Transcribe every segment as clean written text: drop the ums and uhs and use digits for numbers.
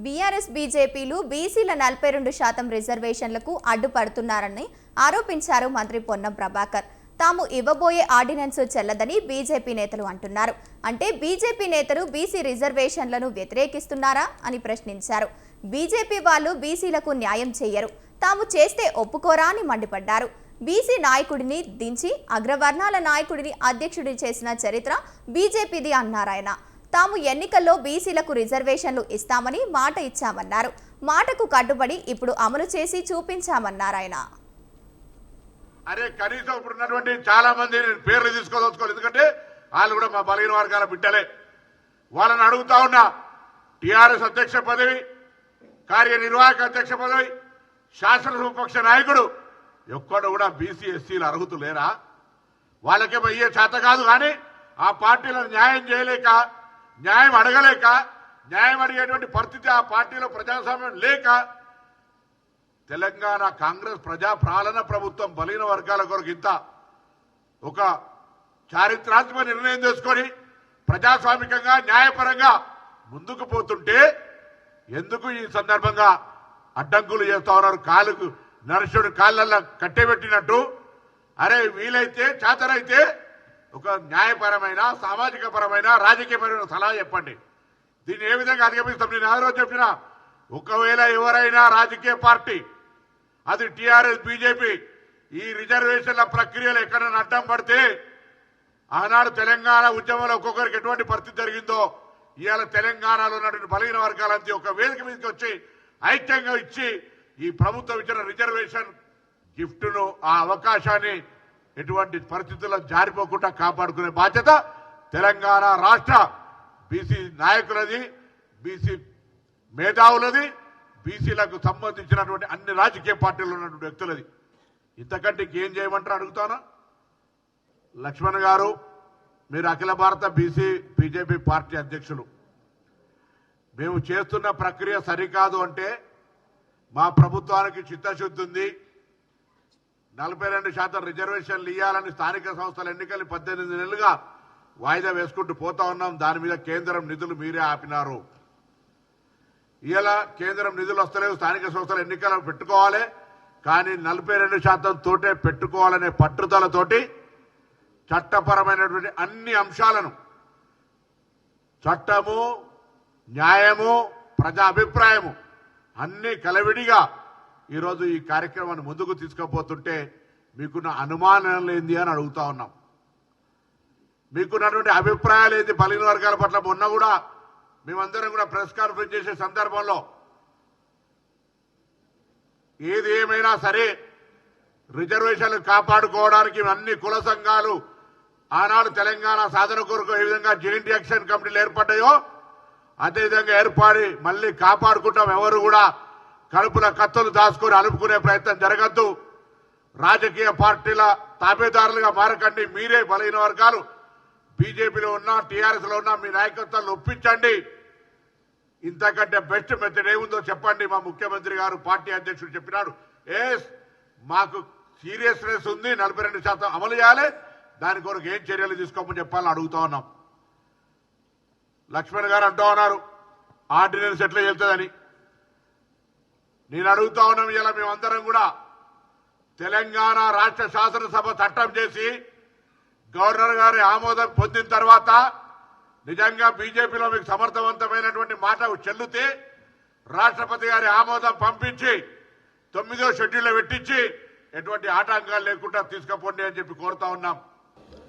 BRS బీజేపీలు బీసీల 42% రిజర్వేషన్లకు అడ్డుపడుతున్నారని ఆరోపించారు మంత్రి పొన్నం ప్రభాకర్. తాము ఇవ్వబోయే ఆర్డినెన్స్ చెల్లదని బీజేపీ నేతలు అంటున్నారు. అంటే బీజేపీ నేతలు బీసీ రిజర్వేషన్లను వ్యతిరేకిస్తున్నారా అని ప్రశ్నించారు. బీజేపీ వాళ్ళు బీసీలకు న్యాయం చేయరు, తాము చేస్తే ఒప్పుకోరా అని మండిపడ్డారు. బీసీ నాయకుడిని దించి అగ్రవర్ణాల నాయకుడిని అధ్యక్షుడి చేసిన చరిత్ర బీజేపీది అన్నారాయన. తాము ఎన్నికల్లో బీసీలకు రిజర్వేషన్లు ఇస్తామని మాట ఇచ్చామన్నారు. మాటకు కట్టుబడి ఇప్పుడు అమలు చేసి చూపించామన్నారాయన. అరే కనీసం ఇప్పుడున్నటువంటి చాలా మంది పేర్లు తీసుకోదలుచుకోవాలి, ఎందుకంటే వాళ్ళు కూడా మా బలహీన వర్గాల బిడ్డలే. వాళ్ళని అడుగుతా ఉన్నా, టీఆర్ఎస్ అధ్యక్ష పదవి, కార్యనిర్వాహక అధ్యక్ష పదవి, శాసనసభాపక్ష నాయకుడు ఎక్కడ కూడా బీసీ ఎస్సీలు అర్హులు లేరా? వాళ్ళకేమో అయ్యే చేత కాదు, కానీ ఆ పార్టీలను న్యాయం చేయలేక, న్యాయం అడగలేక, న్యాయం అడిగేటువంటి పరిస్థితి ఆ పార్టీలో ప్రజాస్వామ్యం లేక తెలంగాణ కాంగ్రెస్ ప్రజా పాలన ప్రభుత్వం బలహీన వర్గాల కొరకు ఇంత ఒక చారిత్రాత్మక నిర్ణయం తీసుకొని ప్రజాస్వామికంగా న్యాయపరంగా ముందుకు పోతుంటే ఎందుకు ఈ సందర్భంగా అడ్డంకులు చేస్తా ఉన్నారు? కాలుకు నరసుడు కాళ్ళల్లో కట్టెబెట్టినట్టు. అరే వీలైతే చేతనైతే ఒక న్యాయపరమైన, సామాజిక పరమైన, రాజకీయపరమైన సలహా చెప్పండి. దీన్ని ఏ విధంగా అధిగమిస్తాం? నేను ఆ రోజు చెప్పిన, ఒకవేళ ఎవరైనా రాజకీయ పార్టీ, అది టీఆర్ఎస్ బీజేపీ, ఈ రిజర్వేషన్ల ప్రక్రియలో ఎక్కడైనా అడ్డం పడితే, ఆనాడు తెలంగాణ ఉద్యమంలో ఒక్కొక్కరికి ఎటువంటి పరిస్థితి జరిగిందో ఇవాళ తెలంగాణలో ఉన్నటువంటి బలహీన వర్గాలంతా ఒక వేదిక మీదకి వచ్చి ఐక్యంగా ఇచ్చి ఈ ప్రభుత్వం ఇచ్చిన రిజర్వేషన్ గిఫ్ట్ను, ఆ అవకాశాన్ని ఎటువంటి పరిస్థితుల్లో జారిపోకుండా కాపాడుకునే బాధ్యత తెలంగాణ రాష్ట్ర బీసీ నాయకులది, బీసీ మేధావులది, బీసీలకు సంబంధించినటువంటి అన్ని రాజకీయ పార్టీలు ఉన్నటువంటి వ్యక్తులది. ఇంతకంటే ఏం చేయమంటారు అడుగుతానా? లక్ష్మణ్ గారు, మీరు అఖిల భారత బీసీ బీజేపీ పార్టీ అధ్యక్షులు. మేము చేస్తున్న ప్రక్రియ సరికాదు అంటే మా ప్రభుత్వానికి చిత్తశుద్ధి ఉంది. 42% రిజర్వేషన్లు ఇవ్వాలని స్థానిక సంస్థల ఎన్నికలు 18 నెలలుగా వాయిదా వేసుకుంటూ పోతా ఉన్నాం. దాని మీద కేంద్రం నిధులు మీరే ఆపినారు. ఇలా కేంద్రం నిధులు వస్తలేవు, స్థానిక సంస్థల ఎన్నికలు పెట్టుకోవాలి, కానీ 42% తోటే పెట్టుకోవాలనే పట్టుదలతోటి చట్టపరమైనటువంటి అన్ని అంశాలను, చట్టము, న్యాయము, ప్రజా అభిప్రాయము అన్ని కలవిడిగా ఈరోజు ఈ కార్యక్రమాన్ని ముందుకు తీసుకుపోతుంటే మీకున్న అనుమానం ఏంది అని అడుగుతా ఉన్నాం. మీకున్నటువంటి అభిప్రాయాలు ఏంది బలహీన వర్గాల పట్ల? మొన్న కూడా మేమందరం కూడా ప్రెస్ కాన్ఫరెన్స్ చేసే సందర్భంలో ఏది ఏమైనా సరే రిజర్వేషన్లు కాపాడుకోవడానికి అన్ని కుల సంఘాలు ఆనాడు తెలంగాణ సాధన కొరకు ఏ విధంగా జాయింట్ యాక్షన్ కమిటీలు ఏర్పడ్డాయో అదేవిధంగా ఏర్పడి మళ్ళీ కాపాడుకుంటాం. ఎవరు కూడా కడుపుల కత్తులు దాచుకొని అలుపుకునే ప్రయత్నం జరగద్దు. రాజకీయ పార్టీల తాబేదారులుగా మారకండి. మీరే బలహీన వర్గాలు బీజేపీలో ఉన్నా, టీఆర్ఎస్ లో ఉన్నా, మీ నాయకత్వాన్ని ఒప్పించండి. ఇంతకంటే బెస్ట్ మెథడ్ ఏముందో చెప్పండి. మా ముఖ్యమంత్రి గారు, పార్టీ అధ్యక్షుడు చెప్పినాడు, మాకు సీరియస్నెస్ ఉంది, 42% అమలు చేయాలి, దాని కొరకు ఏం చర్యలు తీసుకోమని చెప్పాలని అడుగుతా ఉన్నాం. లక్ష్మణ్ గారు అంటూ ఉన్నారు ఆర్డినెన్స్ ఎట్లా వెళ్తుందని. నేను అడుగుతా ఉన్నాం, ఇలా మేమందరం కూడా తెలంగాణ రాష్ట్ర శాసనసభ చట్టం చేసి గవర్నర్ గారి ఆమోదం పొందిన తర్వాత నిజంగా బీజేపీలో మీకు సమర్థవంతమైనటువంటి మాట చెల్లితే రాష్ట్రపతి గారి ఆమోదం పంపించి 9వ షెడ్యూల్లో పెట్టించి ఎటువంటి ఆటంకాలు లేకుండా తీసుకుపోండి అని చెప్పి కోరుతా ఉన్నాం.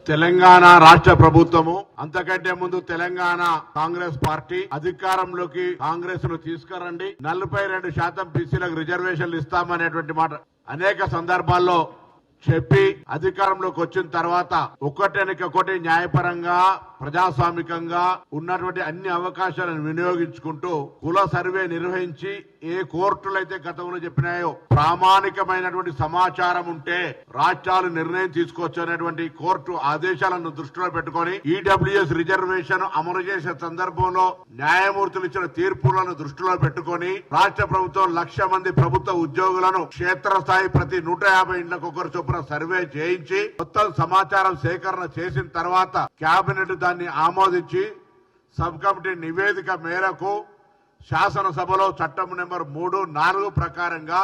తెలంగాణ రాష్ట్ర ప్రభుత్వము, అంతకంటే ముందు తెలంగాణ కాంగ్రెస్ పార్టీ అధికారంలోకి కాంగ్రెస్ ను తీసుకురండి, 42% బీసీలకు రిజర్వేషన్లు ఇస్తామనేటువంటి మాట అనేక సందర్భాల్లో చెప్పి అధికారంలోకి వచ్చిన తర్వాత ఒకటి న్యాయపరంగా, ప్రజాస్వామికంగా ఉన్నటువంటి అన్ని అవకాశాలను వినియోగించుకుంటూ కుల సర్వే నిర్వహించి ఏ కోర్టులు అయితే గతంలో చెప్పినాయో ప్రామాణికమైనటువంటి సమాచారం ఉంటే రాష్ట్రాలు నిర్ణయం తీసుకోవచ్చు అనేటువంటి కోర్టు ఆదేశాలను దృష్టిలో పెట్టుకుని ఈడబ్ల్యూఎస్ రిజర్వేషన్ అమలు చేసే సందర్భంలో న్యాయమూర్తులు ఇచ్చిన తీర్పులను దృష్టిలో పెట్టుకుని రాష్ట్ర ప్రభుత్వం 1,00,000 మంది ప్రభుత్వ ఉద్యోగులను క్షేత్రస్థాయి ప్రతి 150 ఇండ్లకు ఒకరు చొప్పున సర్వే చేయించి మొత్తం సమాచారం సేకరణ చేసిన తర్వాత కేబినెట్ దాన్ని ఆమోదించి సబ్ కమిటీ నివేదిక మేరకు శాసనసభలో చట్టం నెంబర్ 3, 4 ప్రకారంగా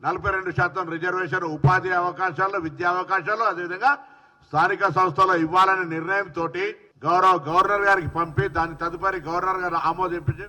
42% రిజర్వేషన్ ఉపాధి అవకాశాలు, విద్యా అవకాశాలు, అదేవిధంగా స్థానిక సంస్థలో ఇవ్వాలనే నిర్ణయంతో గౌరవ గవర్నర్ గారికి పంపి దాని తదుపరి గవర్నర్ గారు ఆమోదించి